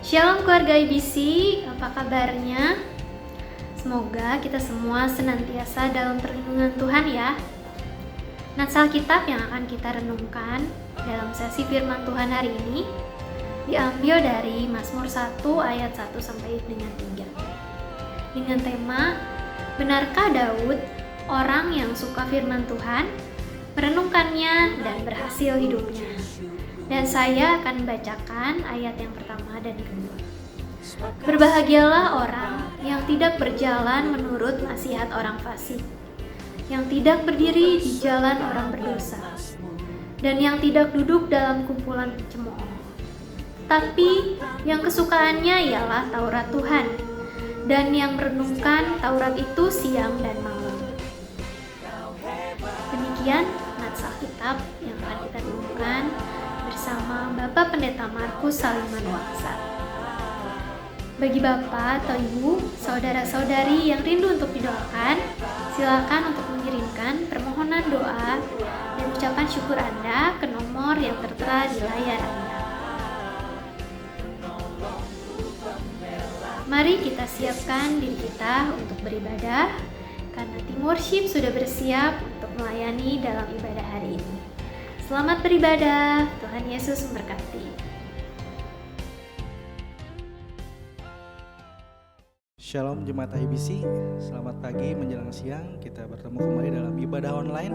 Shalom keluarga IBC, apa kabarnya? Semoga kita semua senantiasa dalam perlindungan Tuhan ya. Nats Alkitab yang akan kita renungkan dalam sesi firman Tuhan hari ini diambil dari Mazmur 1 ayat 1 sampai dengan 3. Dengan tema, benarkah Daud, orang yang suka firman Tuhan, merenungkannya dan berhasil hidupnya? Dan saya akan membacakan ayat yang pertama dan kedua. Berbahagialah orang yang tidak berjalan menurut nasihat orang fasik, yang tidak berdiri di jalan orang berdosa, dan yang tidak duduk dalam kumpulan pencemooh. Tapi yang kesukaannya ialah Taurat Tuhan, dan yang merenungkan Taurat itu siang dan malam. Demikian nats Alkitab yang akan kita renungkan bersama Bapak Pendeta Markus Saliman Waksa. Bagi Bapak atau Ibu, saudara-saudari yang rindu untuk didoakan, silakan untuk mengirimkan permohonan doa dan ucapan syukur Anda ke nomor yang tertera di layar Anda. Mari kita siapkan diri kita untuk beribadah, karena tim worship sudah bersiap untuk melayani dalam ibadah hari ini. Selamat beribadah, Tuhan Yesus memberkati. Shalom Jemaat IBC, selamat pagi menjelang siang. Kita bertemu kembali dalam ibadah online.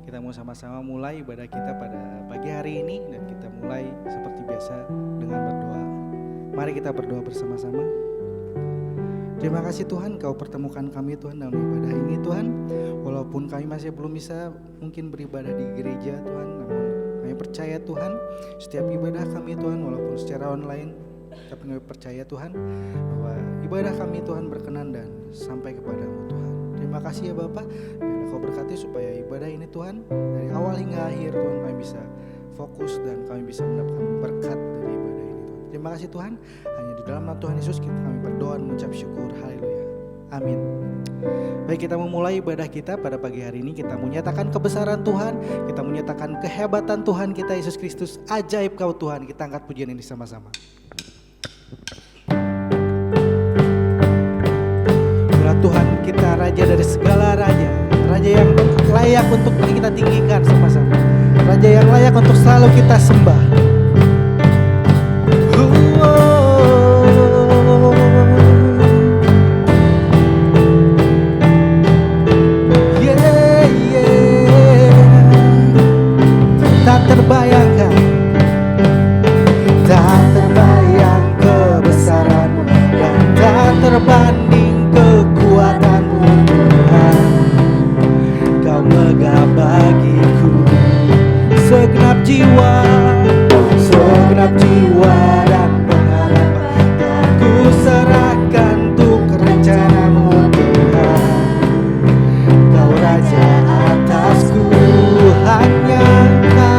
Kita mau sama-sama mulai ibadah kita pada pagi hari ini, dan kita mulai seperti biasa dengan berdoa. Mari kita berdoa bersama-sama. Terima kasih Tuhan, Kau pertemukan kami Tuhan dalam ibadah ini Tuhan. Walaupun kami masih belum bisa mungkin beribadah di gereja Tuhan, namun kami percaya Tuhan, setiap ibadah kami Tuhan walaupun secara online, tapi kami percaya Tuhan bahwa ibadah kami Tuhan berkenan dan sampai kepadamu Tuhan. Terima kasih ya Bapak, biarlah Kau berkati supaya ibadah ini Tuhan dari awal hingga akhir Tuhan kami bisa fokus dan kami bisa mendapatkan berkat dari ibadah ini Tuhan. Terima kasih Tuhan, hanya di dalam nama Tuhan Yesus kami berdoa dan mengucap syukur. Haleluya, amin. Baik, kita memulai ibadah kita pada pagi hari ini. Kita menyatakan kebesaran Tuhan, kita menyatakan kehebatan Tuhan kita Yesus Kristus. Ajaib Kau Tuhan. Kita angkat pujian ini sama-sama. Biarlah Tuhan kita raja dari segala raja, raja yang layak untuk kita tinggikan sama-sama, raja yang layak untuk selalu kita sembah. Tak terbayangkan, tak terbayang kebesaran-Mu, dan tak terbanding kekuatan-Mu Tuhan. Kau megah bagiku segenap jiwa dan pengharapan. Aku serahkan untuk rencana-Mu Tuhan. Kau raja atasku, hanya Tuhan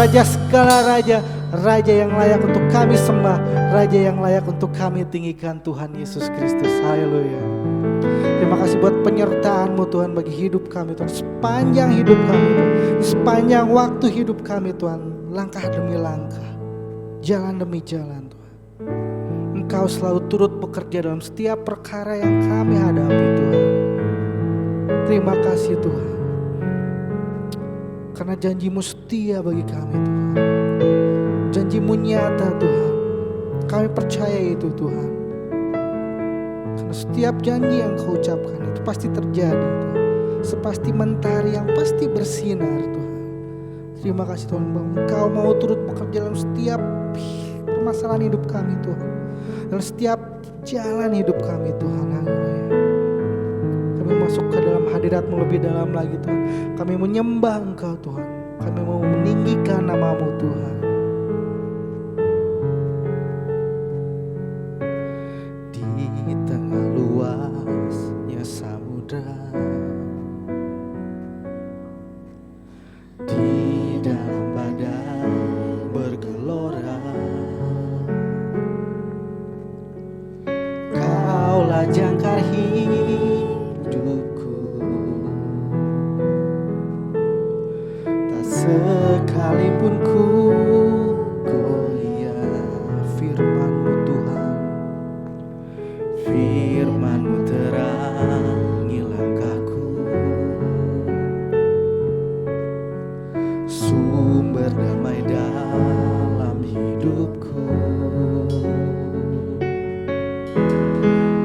Raja segala raja, Raja yang layak untuk kami sembah, Raja yang layak untuk kami tinggikan, Tuhan Yesus Kristus. Haleluya. Terima kasih buat penyertaan-Mu Tuhan bagi hidup kami Tuhan, sepanjang hidup kami Tuhan, sepanjang waktu hidup kami Tuhan, langkah demi langkah, jalan demi jalan Tuhan. Engkau selalu turut bekerja dalam setiap perkara yang kami hadapi Tuhan. Terima kasih Tuhan, karena janji-Mu setia bagi kami Tuhan. Janji-Mu nyata Tuhan, kami percaya itu Tuhan. Karena setiap janji yang Kau ucapkan itu pasti terjadi Tuhan. Sepasti mentari yang pasti bersinar Tuhan. Terima kasih Tuhan bahwa Engkau mau turut bekerja dalam setiap permasalahan hidup kami Tuhan, dalam setiap jalan hidup kami Tuhan. Haleluya. Kami masuk ke dalam hadirat-Mu lebih dalam lagi Tuhan. Kami menyembah Engkau Tuhan. Kami mau meninggikan nama-Mu Tuhan. Di tengah luasnya samudra, di dalam badai bergelora, Kaulah jangkar hidupku. Tak sekalipun ku goyah, firman-Mu Tuhan, firman-Mu terangi langkahku, sumber damai dalam hidupku.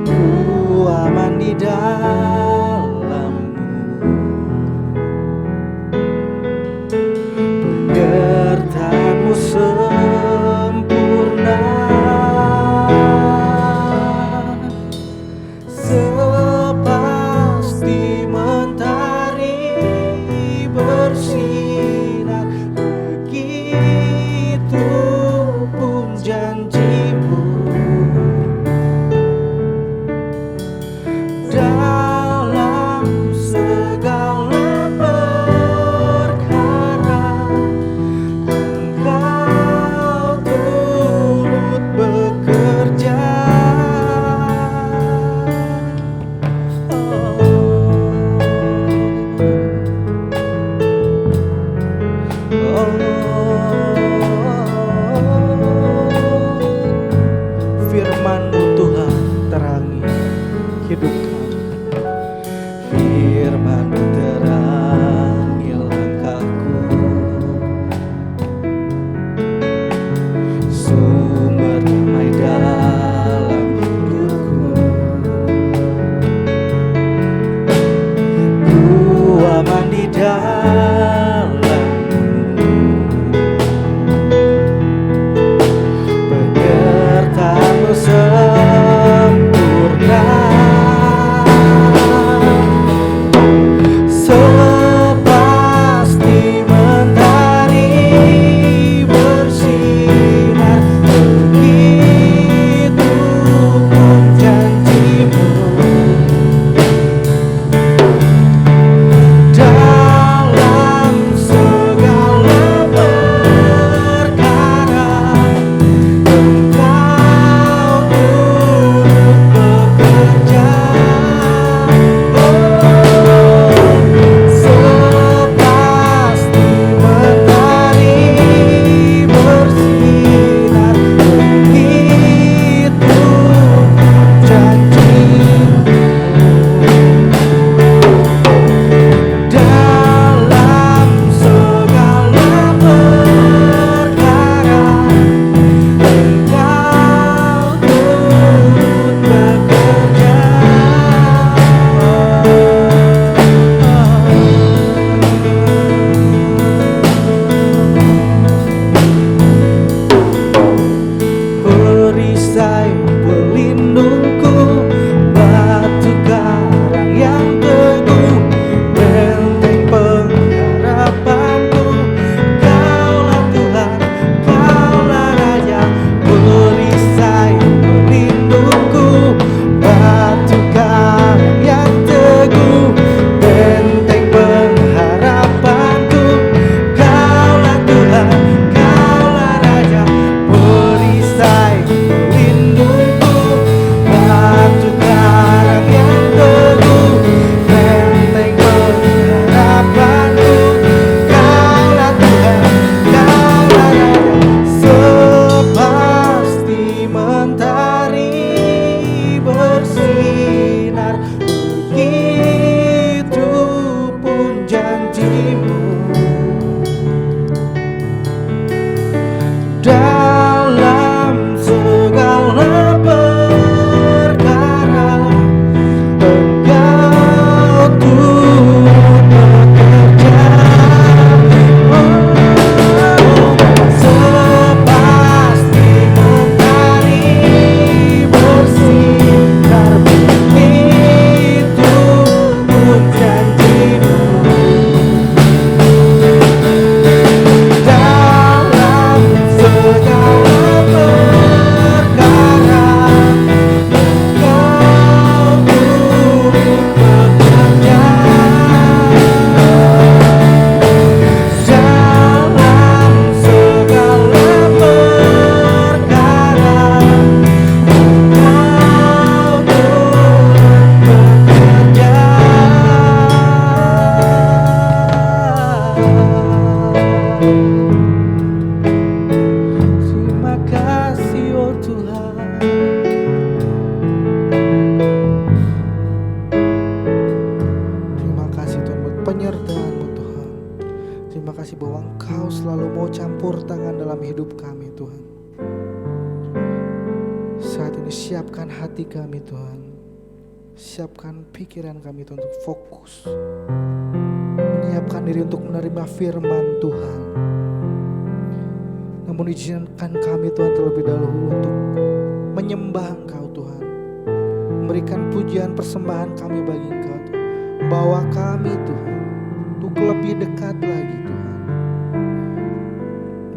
Ku aman di dalam-Mu, penyertaan-Mu sempurna. Sepasti mentari bersinar, begitu pun janji-Mu. Dalam segala perkara, Engkau turut bekerja. Firman-Mu Tuhan terangi hidup kami, firman-Mu terangi langkahku, sumber damai dalam hidupku. Ku aman di dalam-Mu, penyertaan-Mu sempurna. Sepasti mentari bersinar, begitu pun janji-Mu. Dalam kasih bahwa Engkau selalu mau campur tangan dalam hidup kami Tuhan. Saat ini siapkan hati kami Tuhan, siapkan pikiran kami Tuhan untuk fokus, menyiapkan diri untuk menerima firman Tuhan. Namun izinkan kami Tuhan terlebih dahulu untuk menyembah Engkau Tuhan, memberikan pujian persembahan kami bagi Engkau Tuhan. Bawa kami Tuhan untuk lebih dekat lagi Tuhan,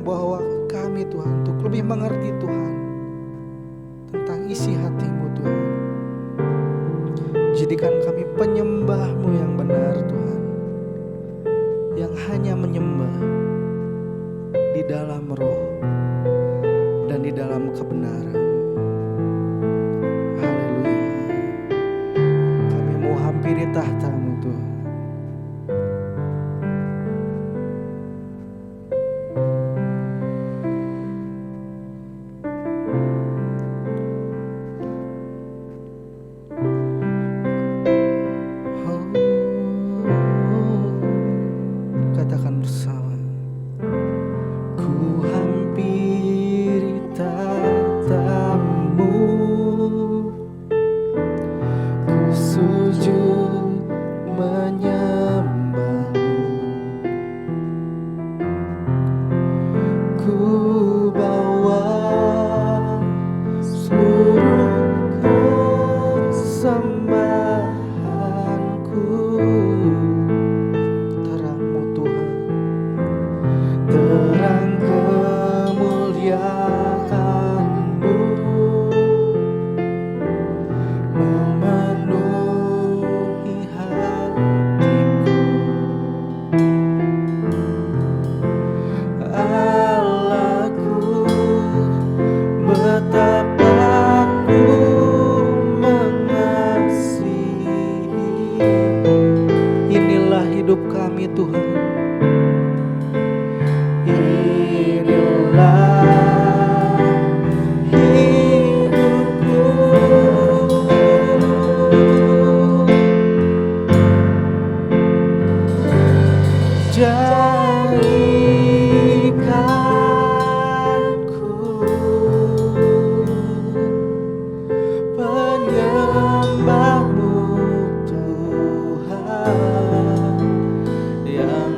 bawa kami Tuhan untuk lebih mengerti Tuhan tentang isi hati-Mu Tuhan. Jadikan kami penyembah-Mu yang benar Tuhan, yang hanya menyembah di dalam roh dan di dalam kebenaran. Haleluya. Kami mau hampiri tahta-Mu Tuhan. Katakan bersama. Ku hampiri tahta-Mu, ku sujud menyembah-Mu, ku bawa seluruh kesembahanku. Terang-Mu Tuhan, terang kemuliaan-Mu memenuhi hatiku. Allahku, betapa ku mengasihi. Inilah hidup kami Tuhan. Inilah hidupku. Jadikan ku penyembah-Mu Tuhan, yang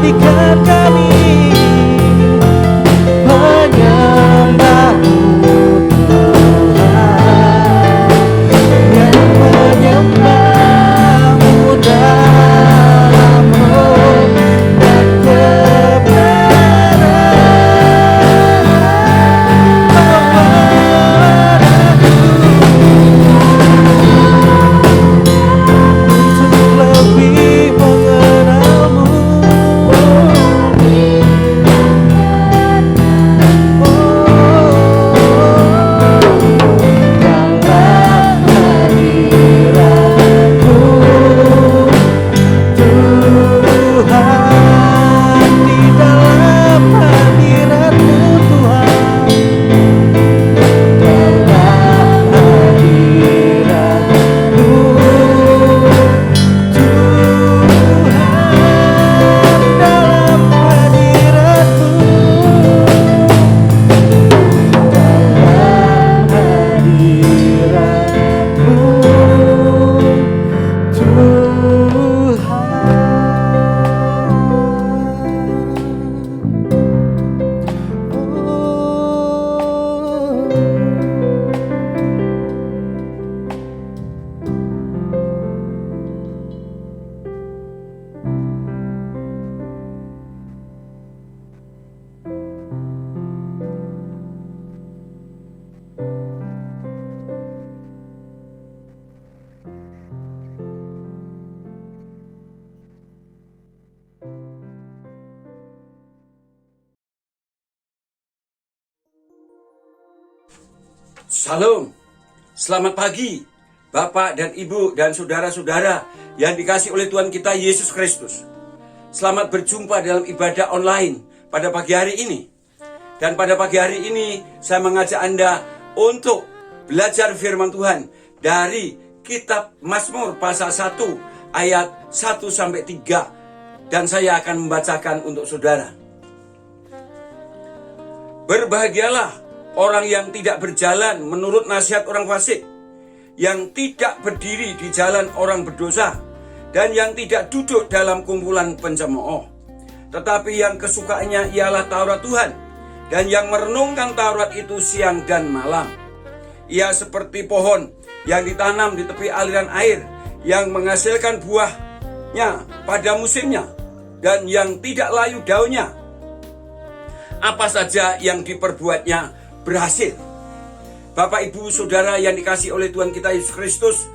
jadikan kami penyembah-Mu Tuhan, yang menyembah-Mu dalam roh dan untuk lebih mengenal-Mu. Dalam hadirat-Mu Tuhan, di dalam hadirat-Mu Tuhan, dalam hadirat-Mu Tuhan, dalam hadirat-Mu Salam, selamat pagi Bapak dan Ibu dan saudara-saudara yang dikasihi oleh Tuhan kita Yesus Kristus. Selamat berjumpa dalam ibadah online pada pagi hari ini. Dan pada pagi hari ini saya mengajak Anda untuk belajar firman Tuhan dari kitab Mazmur pasal 1 ayat 1-3. Dan saya akan membacakan untuk saudara. Berbahagialah orang yang tidak berjalan menurut nasihat orang fasik, yang tidak berdiri di jalan orang berdosa, dan yang tidak duduk dalam kumpulan pencemooh. Tetapi yang kesukaannya ialah Taurat Tuhan, dan yang merenungkan Taurat itu siang dan malam. Ia seperti pohon yang ditanam di tepi aliran air, yang menghasilkan buahnya pada musimnya, dan yang tidak layu daunnya. Apa saja yang diperbuatnya berhasil. Bapak, Ibu, Saudara yang dikasihi oleh Tuhan kita Yesus Kristus,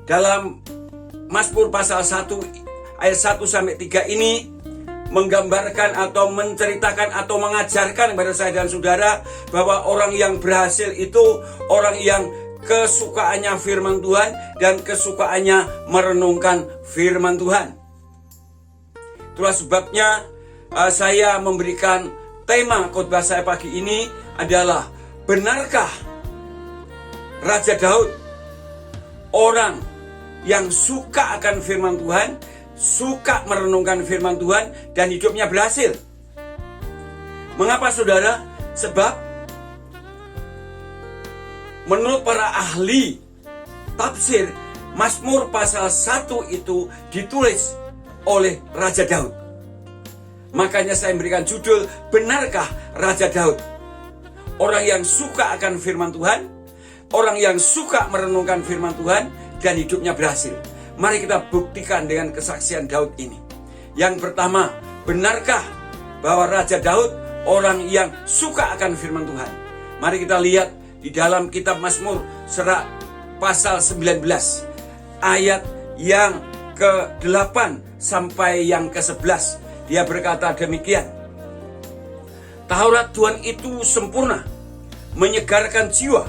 dalam Mazmur pasal 1 ayat 1-3 ini menggambarkan atau menceritakan atau mengajarkan kepada saya dan saudara bahwa orang yang berhasil itu orang yang kesukaannya firman Tuhan dan kesukaannya merenungkan firman Tuhan. Itulah sebabnya saya memberikan tema khotbah saya pagi ini adalah, benarkah Raja Daud orang yang suka akan firman Tuhan, suka merenungkan firman Tuhan, dan hidupnya berhasil? Mengapa saudara? Sebab menurut para ahli tafsir, Mazmur pasal 1 itu ditulis oleh Raja Daud. Makanya saya memberikan judul, benarkah Raja Daud orang yang suka akan firman Tuhan, orang yang suka merenungkan firman Tuhan, dan hidupnya berhasil? Mari kita buktikan dengan kesaksian Daud ini. Yang pertama, benarkah bahwa Raja Daud orang yang suka akan firman Tuhan? Mari kita lihat di dalam kitab Mazmur surat pasal 19 ayat yang ke-8 sampai yang ke-11. Dia berkata demikian, Taurat Tuhan itu sempurna, menyegarkan jiwa.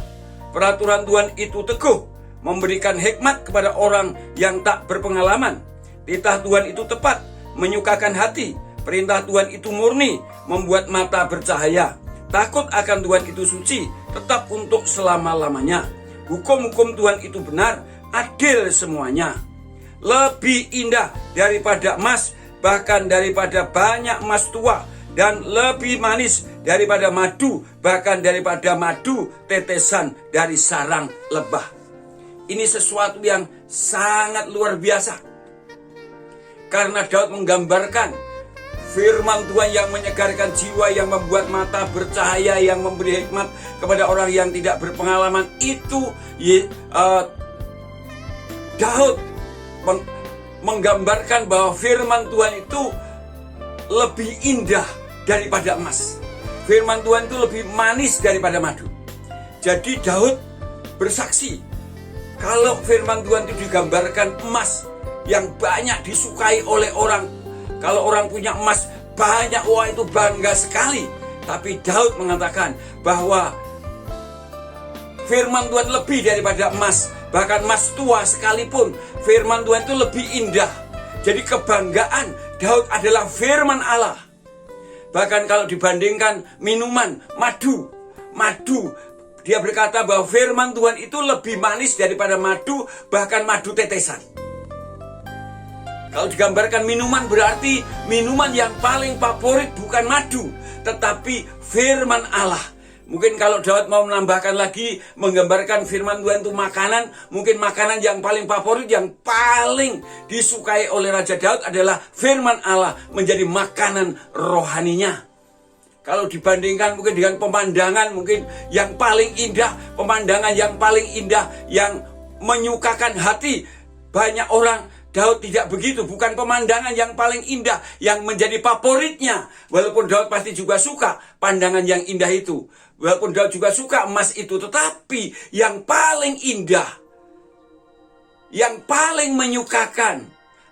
Peraturan Tuhan itu teguh, memberikan hikmat kepada orang yang tak berpengalaman. Titah Tuhan itu tepat, menyukakan hati. Perintah Tuhan itu murni, membuat mata bercahaya. Takut akan Tuhan itu suci, tetap untuk selama-lamanya. Hukum-hukum Tuhan itu benar, adil semuanya. Lebih indah daripada emas, bahkan daripada banyak emas tua, dan lebih manis daripada madu, bahkan daripada madu tetesan dari sarang lebah. Ini sesuatu yang sangat luar biasa, karena Daud menggambarkan Firman Tuhan yang menyegarkan jiwa, yang membuat mata bercahaya, yang memberi hikmat kepada orang yang tidak berpengalaman. Itu Daud menggambarkan bahwa firman Tuhan itu lebih indah daripada emas. Firman Tuhan itu lebih manis daripada madu. Jadi Daud bersaksi, kalau firman Tuhan itu digambarkan emas yang banyak disukai oleh orang. Kalau orang punya emas banyak, wah itu bangga sekali. Tapi Daud mengatakan bahwa firman Tuhan lebih daripada emas. Bahkan emas tua sekalipun, firman Tuhan itu lebih indah. Jadi kebanggaan Daud adalah firman Allah. Bahkan kalau dibandingkan minuman, madu, dia berkata bahwa firman Tuhan itu lebih manis daripada madu, bahkan madu tetesan. Kalau digambarkan minuman, berarti minuman yang paling favorit bukan madu, tetapi firman Allah. Mungkin kalau Daud mau menambahkan lagi, menggambarkan firman Tuhan itu makanan, mungkin makanan yang paling favorit, yang paling disukai oleh Raja Daud adalah firman Allah, menjadi makanan rohaninya. Kalau dibandingkan mungkin dengan pemandangan, mungkin yang paling indah, pemandangan yang paling indah, yang menyukakan hati banyak orang, Daud tidak begitu. Bukan pemandangan yang paling indah yang menjadi favoritnya. Walaupun Daud pasti juga suka pandangan yang indah itu. Walaupun Daud juga suka emas itu. Tetapi yang paling indah, yang paling menyukakan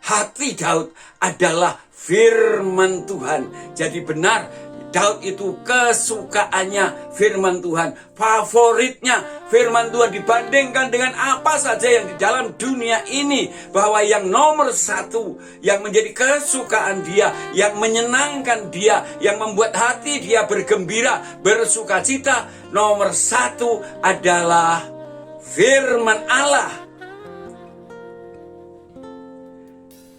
hati Daud adalah firman Tuhan. Jadi benar, Daud itu kesukaannya firman Tuhan, favoritnya firman Tuhan dibandingkan dengan apa saja yang di dalam dunia ini. Bahwa yang nomor satu, yang menjadi kesukaan dia, yang menyenangkan dia, yang membuat hati dia bergembira, bersukacita, nomor satu adalah firman Allah.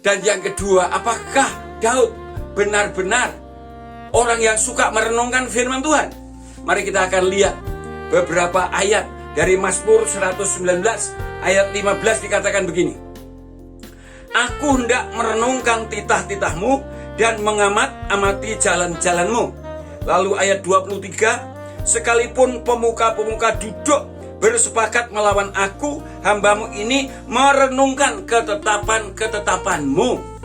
Dan yang kedua, apakah Daud benar-benar orang yang suka merenungkan firman Tuhan? Mari kita akan lihat beberapa ayat dari Mazmur 119 ayat 15 dikatakan begini. Aku hendak merenungkan titah-titahmu dan mengamat-amati jalan-jalanmu. Lalu ayat 23, sekalipun pemuka-pemuka duduk bersepakat melawan aku, hambamu ini merenungkan ketetapan-ketetapanmu.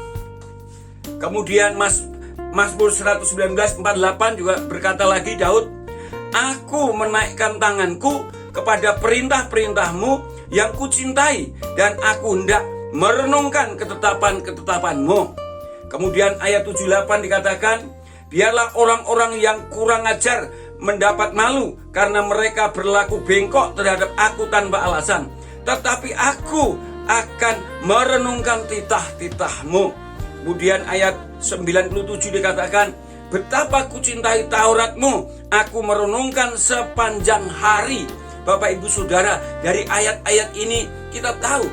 Kemudian Mazmur 119:48 juga berkata lagi Daud, aku menaikkan tanganku kepada perintah-perintahmu yang kucintai, dan aku hendak merenungkan ketetapan-ketetapanmu. Kemudian ayat 78 dikatakan, biarlah orang-orang yang kurang ajar mendapat malu karena mereka berlaku bengkok terhadap aku tanpa alasan. Tetapi aku akan merenungkan titah-titahmu. Kemudian ayat 97 dikatakan, betapa ku cintai Tauratmu, aku merenungkan sepanjang hari. Bapak Ibu Saudara, dari ayat-ayat ini kita tahu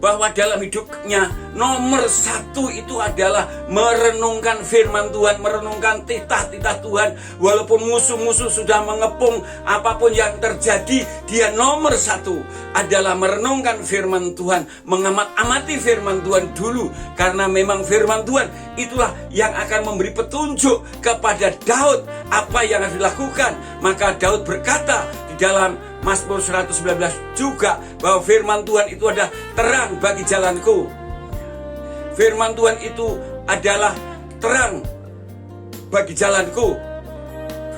bahwa dalam hidupnya nomor satu itu adalah merenungkan firman Tuhan, merenungkan titah-titah Tuhan. Walaupun musuh-musuh sudah mengepung, apapun yang terjadi, dia nomor satu adalah merenungkan firman Tuhan, mengamat-amati firman Tuhan dulu. Karena memang firman Tuhan itulah yang akan memberi petunjuk kepada Daud apa yang harus dilakukan. Maka Daud berkata di dalam Mazmur 119 juga bahwa firman Tuhan itu adalah terang bagi jalanku. Firman Tuhan itu adalah terang bagi jalanku.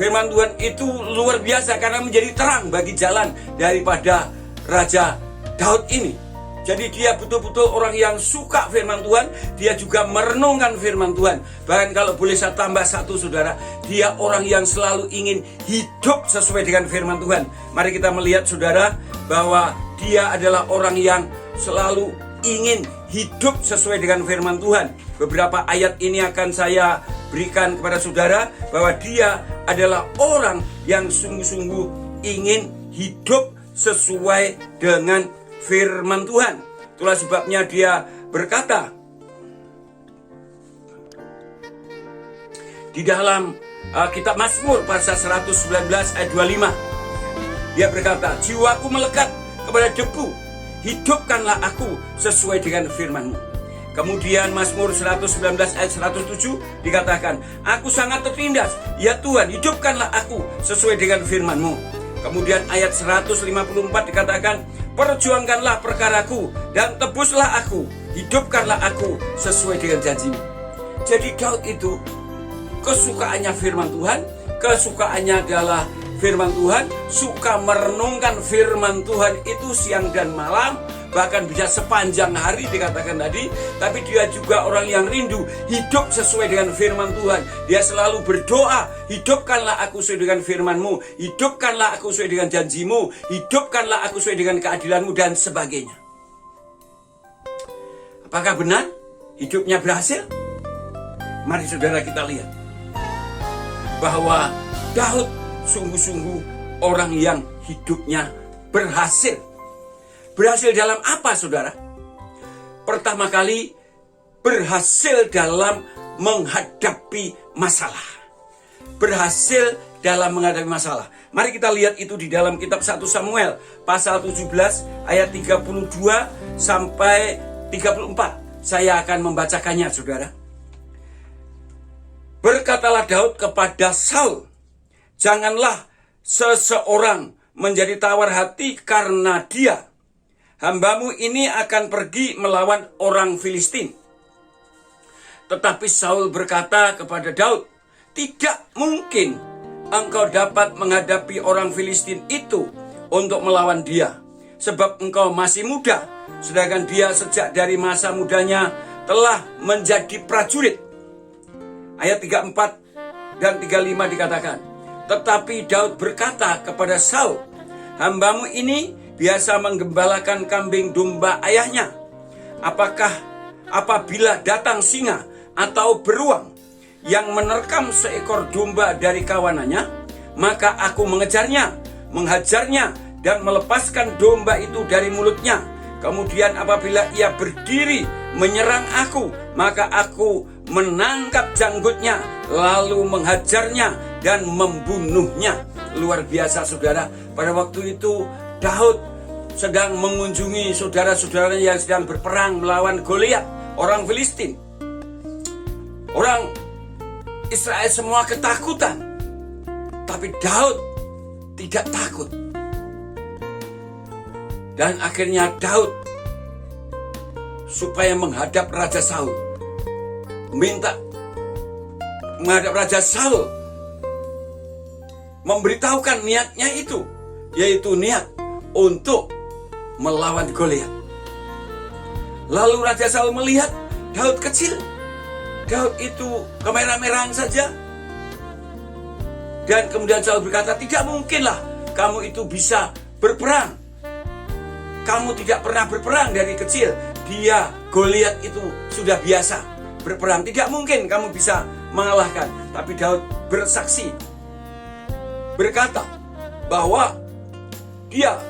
Firman Tuhan itu luar biasa karena menjadi terang bagi jalan daripada Raja Daud ini. Jadi dia betul-betul orang yang suka firman Tuhan. Dia juga merenungkan firman Tuhan. Bahkan kalau boleh saya tambah satu saudara, dia orang yang selalu ingin hidup sesuai dengan firman Tuhan. Mari kita melihat saudara bahwa dia adalah orang yang selalu ingin hidup sesuai dengan firman Tuhan. Beberapa ayat ini akan saya berikan kepada saudara bahwa dia adalah orang yang sungguh-sungguh ingin hidup sesuai dengan firman Tuhan. Itulah sebabnya dia berkata di dalam kitab Mazmur pasal 119 ayat 25. Dia berkata, jiwaku melekat kepada debu, hidupkanlah aku sesuai dengan firman-Mu. Kemudian Mazmur 119 ayat 107 dikatakan, aku sangat tertindas, ya Tuhan hidupkanlah aku sesuai dengan firman-Mu. Kemudian ayat 154 dikatakan, perjuangkanlah perkaraku dan tebuslah aku, hidupkanlah aku sesuai dengan janji-Mu. Jadi Daud itu kesukaannya firman Tuhan, kesukaannya adalah firman Tuhan, suka merenungkan firman Tuhan itu siang dan malam, bahkan bisa sepanjang hari dikatakan tadi. Tapi dia juga orang yang rindu hidup sesuai dengan firman Tuhan. Dia selalu berdoa, hidupkanlah aku sesuai dengan firman-Mu, hidupkanlah aku sesuai dengan janji-Mu, hidupkanlah aku sesuai dengan keadilan-Mu, dan sebagainya. Apakah benar hidupnya berhasil? Mari saudara kita lihat bahwa Daud sungguh-sungguh orang yang hidupnya berhasil. Berhasil dalam apa, saudara? Pertama kali, berhasil dalam menghadapi masalah. Berhasil dalam menghadapi masalah. Mari kita lihat itu di dalam kitab 1 Samuel pasal 17 ayat 32 sampai 34. Saya akan membacakannya, saudara. Berkatalah Daud kepada Saul, janganlah seseorang menjadi tawar hati karena dia. Hambamu ini akan pergi melawan orang Filistin. Tetapi Saul berkata kepada Daud, tidak mungkin engkau dapat menghadapi orang Filistin itu untuk melawan dia. Sebab engkau masih muda, sedangkan dia sejak dari masa mudanya telah menjadi prajurit. Ayat 34 dan 35 dikatakan, tetapi Daud berkata kepada Saul, hambamu ini biasa menggembalakan kambing domba ayahnya. Apakah apabila datang singa atau beruang yang menerkam seekor domba dari kawanannya, maka aku mengejarnya, menghajarnya, dan melepaskan domba itu dari mulutnya. Kemudian apabila ia berdiri menyerang aku, maka aku menangkap janggutnya, lalu menghajarnya dan membunuhnya. Luar biasa, saudara. Pada waktu itu Daud sedang mengunjungi saudara-saudaranya yang sedang berperang melawan Goliat, orang Filistin. Orang Israel semua ketakutan, tapi Daud tidak takut. Dan akhirnya Daud supaya menghadap Raja Saul, minta menghadap Raja Saul, memberitahukan niatnya itu, yaitu niat untuk melawan Goliat. Lalu Raja Saul melihat Daud kecil, Daud itu kemerah-merahan saja. Dan kemudian Saul berkata, tidak mungkinlah kamu itu bisa berperang. Kamu tidak pernah berperang dari kecil. Dia, Goliat itu sudah biasa berperang. Tidak mungkin kamu bisa mengalahkan. Tapi Daud bersaksi, berkata bahwa dia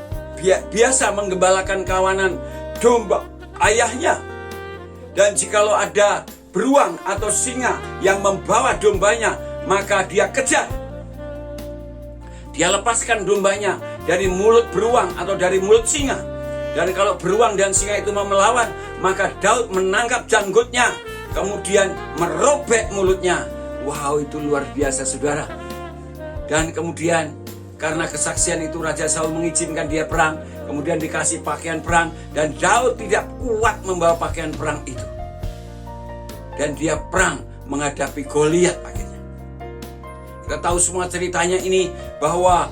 biasa menggembalakan kawanan domba ayahnya. Dan jikalau ada beruang atau singa yang membawa dombanya, maka dia kejar. Dia lepaskan dombanya dari mulut beruang atau dari mulut singa. Dan kalau beruang dan singa itu mau melawan, maka Daud menangkap janggutnya, kemudian merobek mulutnya. Wow, itu luar biasa, saudara. Dan kemudian karena kesaksian itu Raja Saul mengizinkan dia perang, kemudian dikasih pakaian perang, dan Daud tidak kuat membawa pakaian perang itu. Dan dia perang menghadapi Goliat akhirnya. Kita tahu semua ceritanya ini, bahwa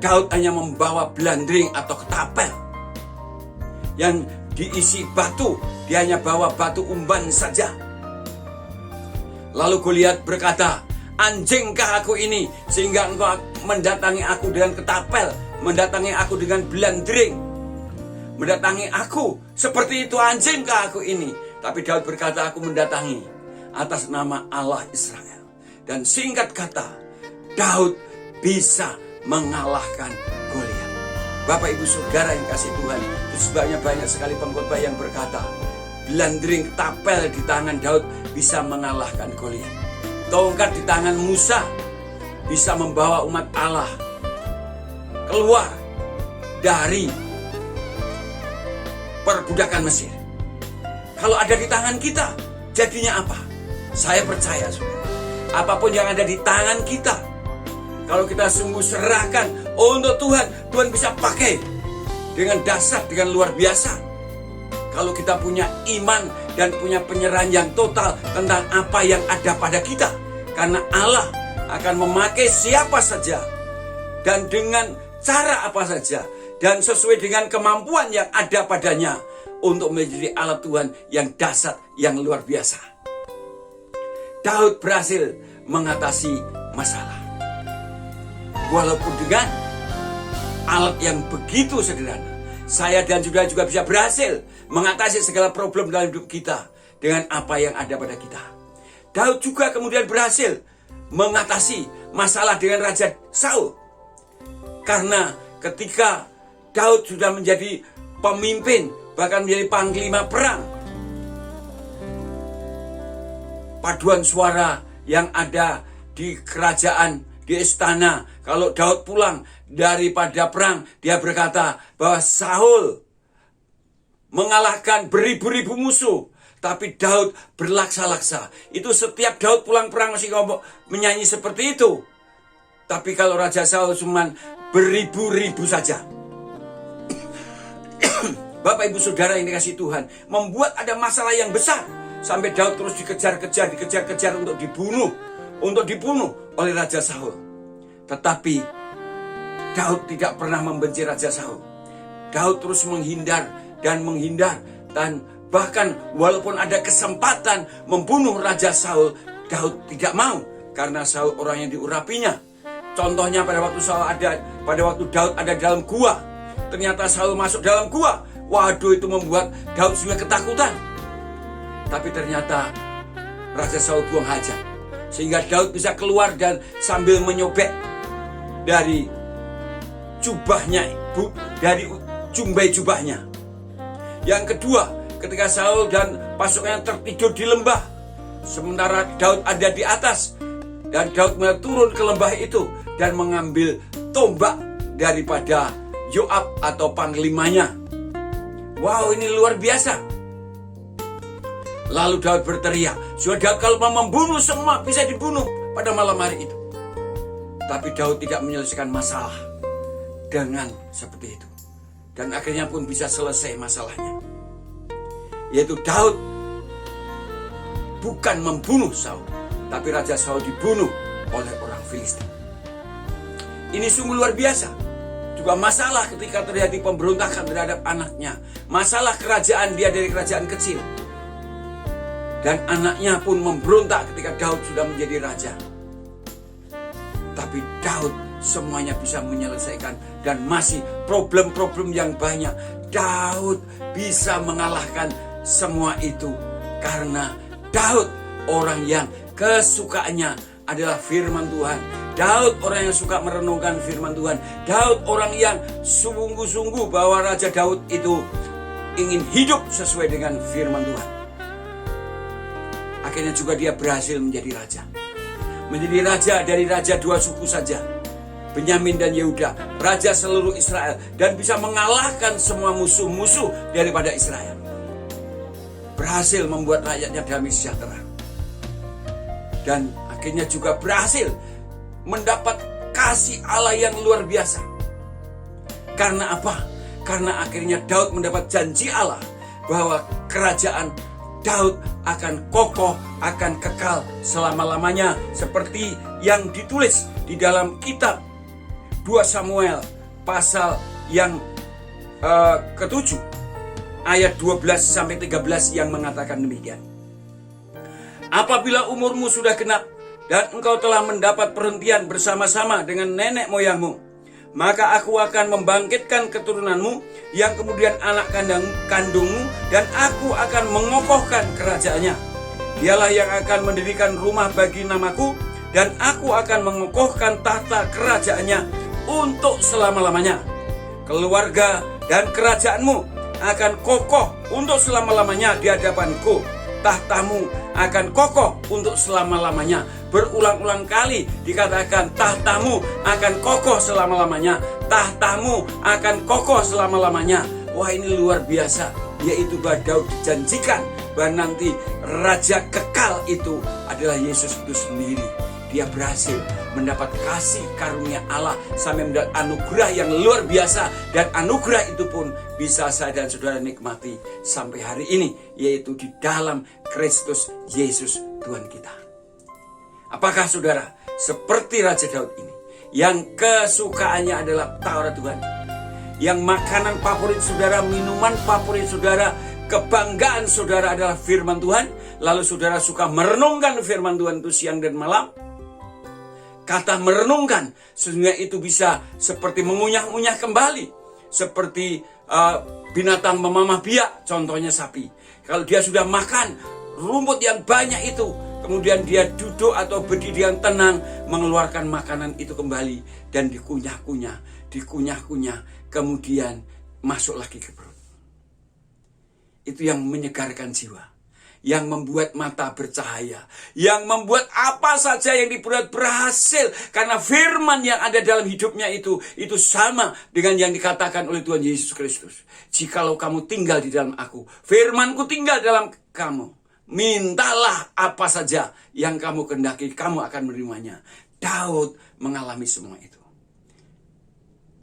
Daud hanya membawa belandring atau ketapel yang diisi batu. Dia hanya bawa batu umban saja. Lalu Goliat berkata, anjingkah aku ini sehingga engkau mendatangi aku dengan ketapel, mendatangi aku dengan belandring, mendatangi aku seperti itu, anjingkah aku ini? Tapi Daud berkata, aku mendatangi atas nama Allah Israel. Dan singkat kata, Daud bisa mengalahkan Goliat. Bapak ibu saudara yang kasih Tuhan, itu sebabnya banyak sekali pengkhotbah yang berkata, belandring ketapel di tangan Daud bisa mengalahkan Goliat. Tongkat di tangan Musa bisa membawa umat Allah keluar dari perbudakan Mesir. Kalau ada di tangan kita, jadinya apa? Saya percaya, saudara, apapun yang ada di tangan kita, kalau kita sungguh serahkan untuk Tuhan, Tuhan bisa pakai dengan dahsyat, dengan luar biasa. Kalau kita punya iman dan punya penyerahan yang total tentang apa yang ada pada kita. Karena Allah akan memakai siapa saja dan dengan cara apa saja dan sesuai dengan kemampuan yang ada padanya untuk menjadi alat Tuhan yang dahsyat, yang luar biasa. Daud berhasil mengatasi masalah. Walaupun dengan alat yang begitu sederhana, saya dan saudara juga bisa berhasil mengatasi segala problem dalam hidup kita dengan apa yang ada pada kita. Daud juga kemudian berhasil mengatasi masalah dengan Raja Saul. Karena ketika Daud sudah menjadi pemimpin, bahkan menjadi panglima perang, paduan suara yang ada di kerajaan, di istana, kalau Daud pulang daripada perang, dia berkata bahwa Saul mengalahkan beribu-ribu musuh, tapi Daud berlaksa-laksa. Itu setiap Daud pulang perang masih menyanyi seperti itu. Tapi kalau Raja Saul cuma beribu-ribu saja. Bapak Ibu Saudara yang dikasihi Tuhan, membuat ada masalah yang besar. Sampai Daud terus dikejar-kejar untuk dibunuh oleh Raja Saul. Tetapi Daud tidak pernah membenci Raja Saul. Daud terus menghindar dan bahkan walaupun ada kesempatan membunuh Raja Saul, Daud tidak mau karena Saul orang yang diurapinya. Contohnya pada waktu Daud ada dalam gua, ternyata Saul masuk dalam gua. Waduh, itu membuat Daud juga ketakutan. Tapi ternyata Raja Saul buang hajat, sehingga Daud bisa keluar dan sambil menyobek dari jubahnya, dari jumbai jubahnya. Yang kedua, ketika Saul dan pasukannya tertidur di lembah, sementara Daud ada di atas, dan Daud turun ke lembah itu dan mengambil tombak daripada Yoab atau panglimanya. Wow, ini luar biasa. Lalu Daud berteriak, Daud kalau mau membunuh semua bisa dibunuh pada malam hari itu. Tapi Daud tidak menyelesaikan masalah dengan seperti itu. Dan akhirnya pun bisa selesai masalahnya. Yaitu Daud bukan membunuh Saul, tapi Raja Saul dibunuh oleh orang Filistin. Ini sungguh luar biasa. Juga masalah ketika terjadi pemberontakan terhadap anaknya. Masalah kerajaan dia dari kerajaan kecil. Dan anaknya pun memberontak ketika Daud sudah menjadi raja. Tapi Daud semuanya bisa menyelesaikan. Dan masih problem-problem yang banyak. Daud bisa mengalahkan semua itu. Karena Daud orang yang kesukaannya adalah firman Tuhan. Daud orang yang suka merenungkan firman Tuhan. Daud orang yang sungguh-sungguh bahwa Raja Daud itu ingin hidup sesuai dengan firman Tuhan. Akhirnya juga dia berhasil menjadi raja. Menjadi raja dari raja 2 suku saja, Benyamin dan Yehuda, raja seluruh Israel, dan bisa mengalahkan semua musuh-musuh daripada Israel. Berhasil membuat rakyatnya damai sejahtera. Dan akhirnya juga berhasil mendapat kasih Allah yang luar biasa. Karena apa? Karena akhirnya Daud mendapat janji Allah bahwa kerajaan Daud akan kokoh, akan kekal selama-lamanya, seperti yang ditulis di dalam kitab 2 Samuel pasal yang ke-7 ayat 12-13 yang mengatakan demikian. Apabila umurmu sudah genap dan engkau telah mendapat perhentian bersama-sama dengan nenek moyangmu, maka aku akan membangkitkan keturunanmu yang kemudian anak kandungmu, dan aku akan mengokohkan kerajaannya. Dialah yang akan mendirikan rumah bagi namaku, dan aku akan mengokohkan tahta kerajaannya untuk selama-lamanya. Keluarga dan kerajaanmu akan kokoh untuk selama-lamanya di hadapanku. Tahtamu akan kokoh untuk selama-lamanya. Berulang-ulang kali dikatakan tahtamu akan kokoh selama-lamanya. Tahtamu akan kokoh selama-lamanya. Wah, ini luar biasa. Yaitu bahwa Daud dijanjikan bahwa nanti Raja kekal itu adalah Yesus itu sendiri. Dia berhasil mendapat kasih karunia Allah sampai mendapat anugerah yang luar biasa, dan anugerah itu pun bisa saya dan saudara nikmati sampai hari ini, yaitu di dalam Kristus Yesus Tuhan kita. Apakah saudara seperti Raja Daud ini yang kesukaannya adalah Taurat Tuhan, yang makanan favorit saudara, minuman favorit saudara, kebanggaan saudara adalah firman Tuhan, lalu saudara suka merenungkan firman Tuhan itu siang dan malam? Kata merenungkan sehingga itu bisa seperti mengunyah-unyah kembali, seperti binatang memamah biak, contohnya sapi. Kalau dia sudah makan rumput yang banyak itu, kemudian dia duduk atau berdiri yang tenang, mengeluarkan makanan itu kembali dan dikunyah-kunyah, kemudian masuk lagi ke perut. Itu yang menyegarkan jiwa, yang membuat mata bercahaya, yang membuat apa saja yang dibuat berhasil, karena firman yang ada dalam hidupnya itu sama dengan yang dikatakan oleh Tuhan Yesus Kristus. Jikalau kamu tinggal di dalam aku, firmanku tinggal dalam kamu, mintalah apa saja yang kamu kehendaki, kamu akan menerimanya. Daud mengalami semua itu.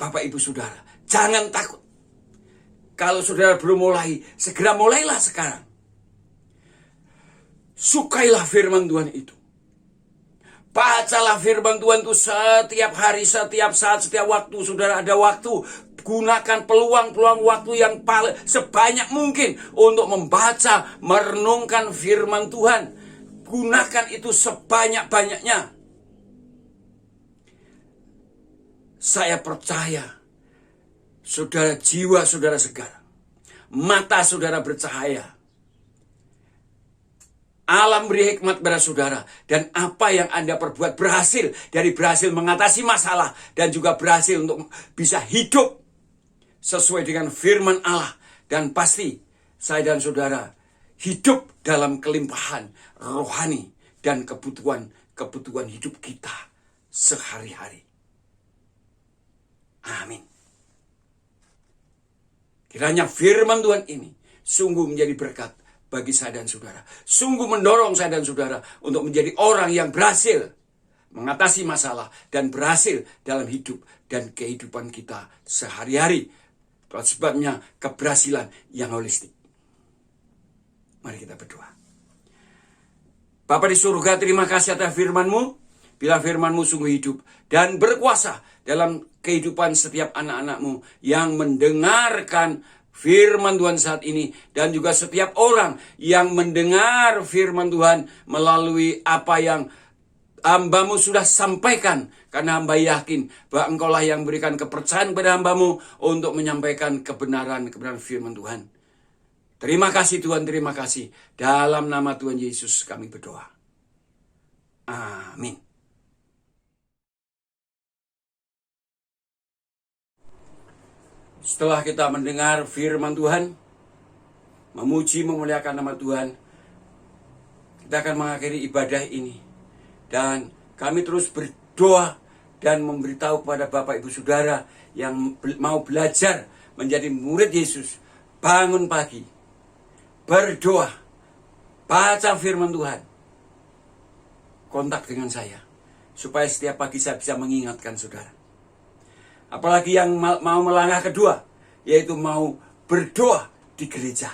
Bapak Ibu Saudara, jangan takut. Kalau saudara belum mulai, segera mulailah sekarang. Sukailah firman Tuhan itu. Bacalah firman Tuhan itu setiap hari, setiap saat, setiap waktu. Saudara ada waktu, gunakan peluang-peluang waktu yang paling sebanyak mungkin untuk membaca, merenungkan firman Tuhan. Gunakan itu sebanyak-banyaknya. Saya percaya, saudara, jiwa saudara segar, mata saudara bercahaya. Alam beri hikmat kepada saudara, dan apa yang Anda perbuat berhasil, dari berhasil mengatasi masalah dan juga berhasil untuk bisa hidup sesuai dengan firman Allah, dan pasti saya dan saudara hidup dalam kelimpahan rohani dan kebutuhan hidup kita sehari-hari. Amin. Kiranya firman Tuhan ini sungguh menjadi berkat bagi saya dan saudara. Sungguh mendorong saya dan saudara untuk menjadi orang yang berhasil mengatasi masalah dan berhasil dalam hidup dan kehidupan kita sehari-hari. Sebabnya keberhasilan yang holistik. Mari kita berdoa. Bapa di surga, terima kasih atas firman-Mu. Bila firman-Mu sungguh hidup dan berkuasa dalam kehidupan setiap anak-anak-Mu yang mendengarkan firman Tuhan saat ini, dan juga setiap orang yang mendengar firman Tuhan melalui apa yang hamba-Mu sudah sampaikan, karena hamba yakin bahwa Engkaulah yang berikan kepercayaan kepada hamba-Mu untuk menyampaikan kebenaran firman Tuhan. Terima kasih Tuhan, terima kasih. Dalam nama Tuhan Yesus kami berdoa. Amin. Setelah kita mendengar firman Tuhan, memuji, memuliakan nama Tuhan, kita akan mengakhiri ibadah ini. Dan kami terus berdoa dan memberitahu kepada Bapak Ibu Saudara yang mau belajar menjadi murid Yesus, bangun pagi, berdoa, baca firman Tuhan, kontak dengan saya, supaya setiap pagi saya bisa mengingatkan saudara. Apalagi yang mau melangkah kedua, yaitu mau berdoa di gereja.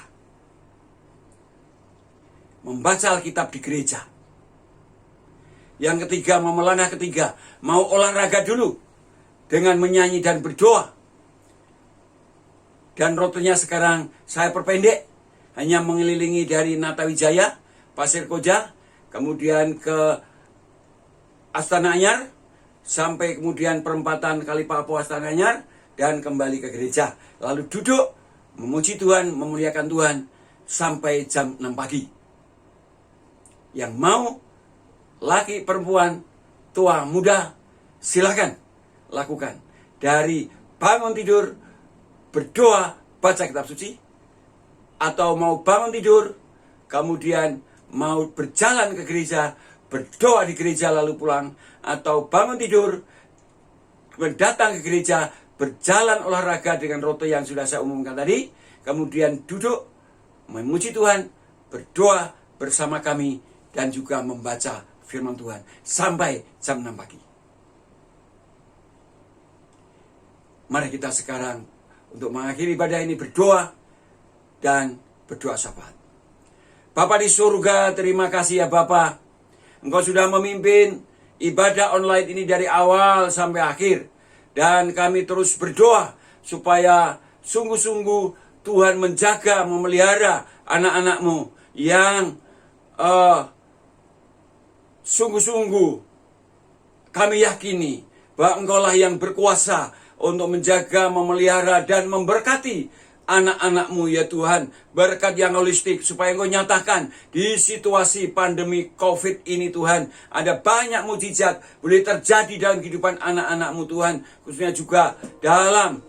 Membaca Alkitab di gereja. Yang ketiga, mau melangkah ketiga, mau olahraga dulu dengan menyanyi dan berdoa. Dan rutenya sekarang saya perpendek, hanya mengelilingi dari Natawijaya, Pasir Koja, kemudian ke Astana Anyar, sampai kemudian perempatan Kalipapo Astana Anyar, dan kembali ke gereja. Lalu duduk, memuji Tuhan, memuliakan Tuhan, sampai jam 6 pagi. Yang mau, laki, perempuan, tua, muda, silakan lakukan. Dari bangun tidur, berdoa, baca kitab suci, atau mau bangun tidur, kemudian mau berjalan ke gereja, berdoa di gereja lalu pulang, atau bangun tidur, kemudian datang ke gereja, berjalan olahraga dengan rute yang sudah saya umumkan tadi, kemudian duduk, memuji Tuhan, berdoa bersama kami dan juga membaca firman Tuhan sampai jam 6 pagi. Mari kita sekarang untuk mengakhiri ibadah ini berdoa dan berdoa syafaat. Bapa di surga, terima kasih ya Bapa. Engkau sudah memimpin ibadah online ini dari awal sampai akhir. Dan kami terus berdoa supaya sungguh-sungguh Tuhan menjaga, memelihara anak-anak-Mu yang sungguh-sungguh kami yakini bahwa Engkaulah yang berkuasa untuk menjaga, memelihara, dan memberkati anak-anak-Mu ya Tuhan. Berkat yang holistik supaya Engkau nyatakan di situasi pandemi COVID ini Tuhan. Ada banyak mujizat boleh terjadi dalam kehidupan anak-anak-Mu Tuhan. Khususnya juga dalam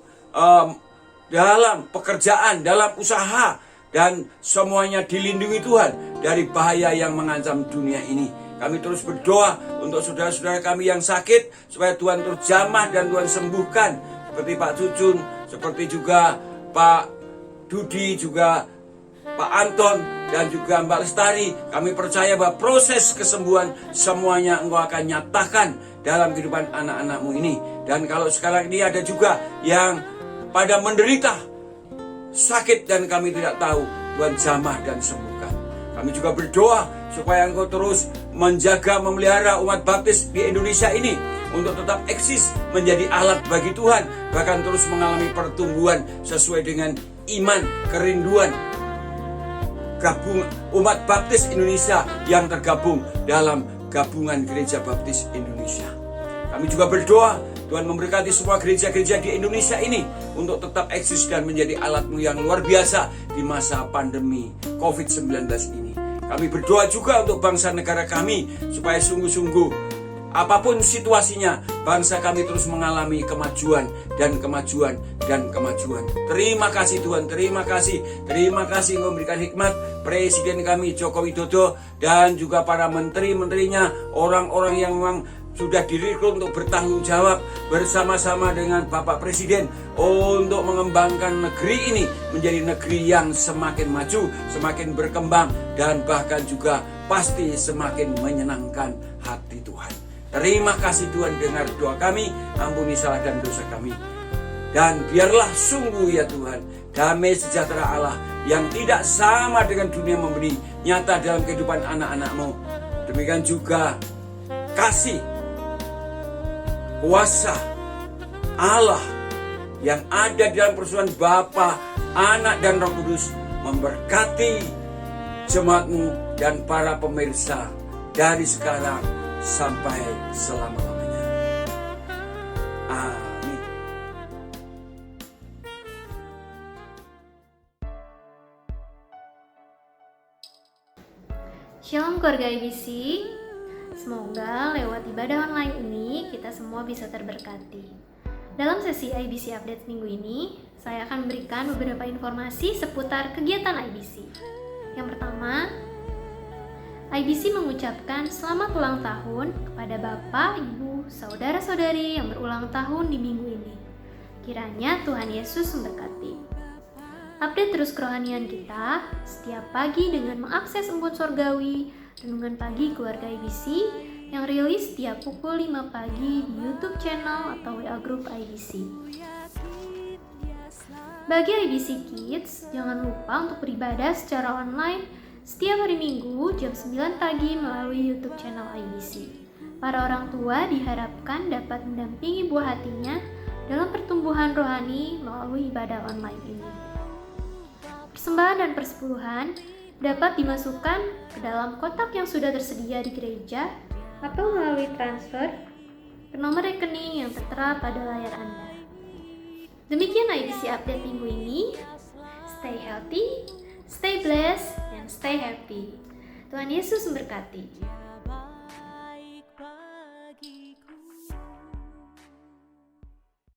pekerjaan, dalam usaha. Dan semuanya dilindungi Tuhan dari bahaya yang mengancam dunia ini. Kami terus berdoa untuk saudara-saudara kami yang sakit, supaya Tuhan terus jamah dan Tuhan sembuhkan. Seperti Pak Cucun, seperti juga Pak Dudi, juga Pak Anton, dan juga Mbak Lestari. Kami percaya bahwa proses kesembuhan semuanya Engkau akan nyatakan dalam kehidupan anak-anak-Mu ini. Dan kalau sekarang ini ada juga yang pada menderita sakit dan kami tidak tahu, Tuhan jamah dan sembuhkan. Kami juga berdoa supaya Engkau terus menjaga, memelihara umat baptis di Indonesia ini untuk tetap eksis menjadi alat bagi Tuhan, bahkan terus mengalami pertumbuhan sesuai dengan iman, kerinduan gabung umat baptis Indonesia yang tergabung dalam gabungan Gereja Baptis Indonesia. Kami juga berdoa Tuhan memberkati semua gereja-gereja di Indonesia ini untuk tetap eksis dan menjadi alat-Mu yang luar biasa di masa pandemi COVID-19 ini. Kami berdoa juga untuk bangsa negara kami supaya sungguh-sungguh apapun situasinya, bangsa kami terus mengalami kemajuan dan kemajuan dan kemajuan. Terima kasih Tuhan, terima kasih. Terima kasih Engkau memberikan hikmat Presiden kami Joko Widodo dan juga para menteri-menterinya, orang-orang yang memang sudah direkrut untuk bertanggung jawab bersama-sama dengan Bapak Presiden untuk mengembangkan negeri ini menjadi negeri yang semakin maju, semakin berkembang, dan bahkan juga pasti semakin menyenangkan hati Tuhan. Terima kasih Tuhan, dengar doa kami, ampuni salah dan dosa kami. Dan biarlah sungguh ya Tuhan, damai sejahtera Allah yang tidak sama dengan dunia memberi nyata dalam kehidupan anak-anak-Mu. Demikian juga kasih, kuasa Allah yang ada di dalam persekutuan Bapa, Anak, dan Roh Kudus memberkati jemaat-Mu dan para pemirsa dari sekarang sampai selama-lamanya. Amin. Shalom keluarga IBC. Semoga lewat ibadah online ini kita semua bisa terberkati. Dalam sesi IBC Update minggu ini, saya akan memberikan beberapa informasi seputar kegiatan IBC. Yang pertama, IBC mengucapkan selamat ulang tahun kepada Bapak, Ibu, saudara-saudari yang berulang tahun di minggu ini. Kiranya Tuhan Yesus memberkati. Update terus kerohanian kita setiap pagi dengan mengakses embun sorgawi, Renungan Pagi Keluarga IBC yang rilis setiap pukul 5 pagi di YouTube channel atau WA Group IBC. Bagi IBC Kids, jangan lupa untuk beribadah secara online setiap hari Minggu jam 9 pagi melalui YouTube channel IBC. Para orang tua diharapkan dapat mendampingi buah hatinya dalam pertumbuhan rohani melalui ibadah online ini. Persembahan dan persepuluhan dapat dimasukkan ke dalam kotak yang sudah tersedia di gereja atau melalui transfer ke nomor rekening yang tertera pada layar Anda. Demikian IBC Update minggu ini. Stay healthy, stay blessed, and stay happy. Tuhan Yesus memberkati.